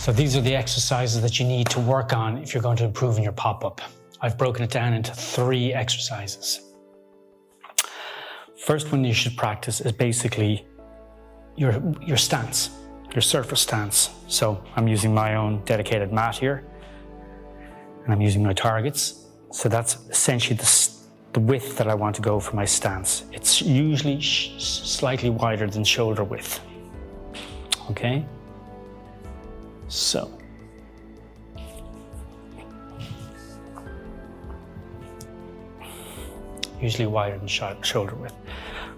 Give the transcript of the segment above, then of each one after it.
So these are the exercises that you need to work on if you're going to improve in your pop-up. I've broken it down into 3 exercises. First one you should practice is basically your stance, your surface stance. So I'm using my own dedicated mat here, and I'm using my targets. So that's essentially the width that I want to go for my stance. It's usually slightly wider than shoulder width. Okay? So, usually wider than shoulder width.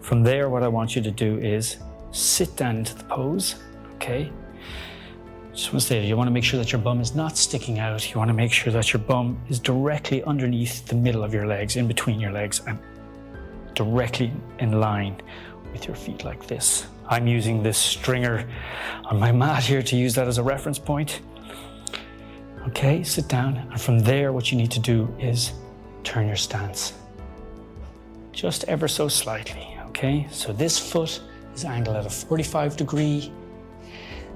From there, what I want you to do is sit down into the pose, okay? Just want to say, you want to make sure that your bum is not sticking out. You want to make sure that your bum is directly underneath the middle of your legs, in between your legs, and directly in line with your feet like this. I'm using this stringer on my mat here to use that as a reference point. Okay, sit down, and from there what you need to do is turn your stance. Just ever so slightly, okay? So this foot is angled at a 45 degree.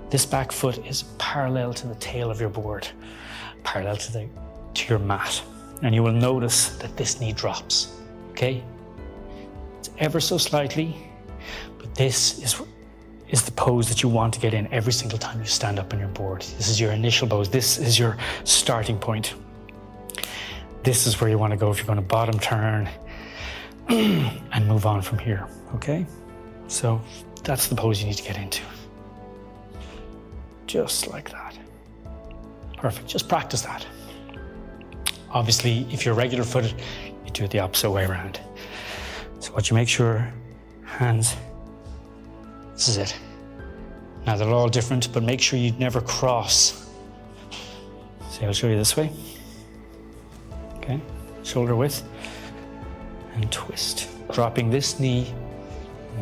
This back foot is parallel to the tail of your board, parallel to your mat. And you will notice that this knee drops, okay? It's ever so slightly, but this is the pose that you want to get in every single time you stand up on your board. This is your initial pose. This is your starting point. This is where you want to go if you're going to bottom turn and move on from here, okay? So that's the pose you need to get into. Just like that. Perfect, just practice that. Obviously, if you're regular footed, you do it the opposite way around. So what you make sure, hands, this is it. Now they're all different, but make sure you never cross. See, I'll show you this way. Okay, shoulder width and twist. Dropping this knee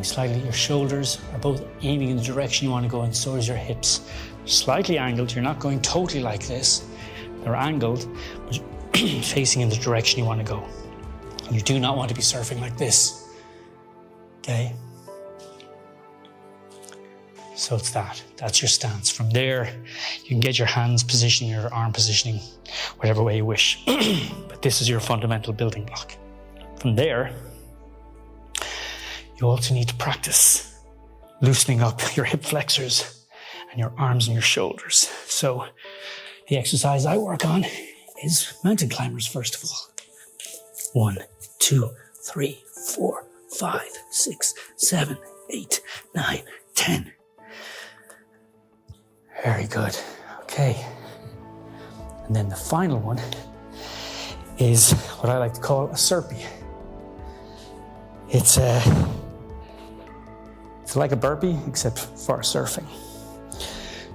slightly. Your shoulders are both aiming in the direction you want to go, and so is your hips. Slightly angled, you're not going totally like this. They're angled, but facing in the direction you want to go. You do not want to be surfing like this, okay? So it's that's your stance. From there, you can get your hands positioning, your arm positioning, whatever way you wish. But this is your fundamental building block. From there, you also need to practice loosening up your hip flexors and your arms and your shoulders. So the exercise I work on is mountain climbers, first of all. 1, 2, 3, 4, 5, 6, 7, 8, 9, 10. Very good. Okay. And then the final one is what I like to call a surpie. It's like a burpee, except for surfing.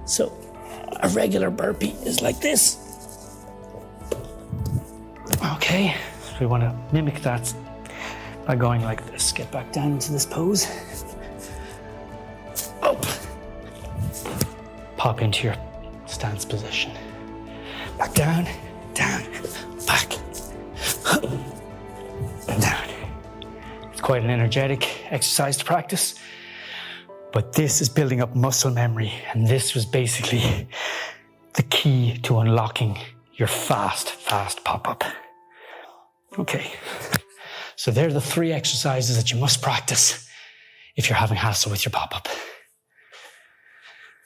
So a regular burpee is like this. Okay, so we want to mimic that by going like this. Get back down into this pose. Up. Pop into your stance position. Back down, down, back, up, and down. It's quite an energetic exercise to practice, but this is building up muscle memory, and this was basically the key to unlocking your fast pop-up. Okay, so they're the 3 exercises that you must practice if you're having hassle with your pop-up.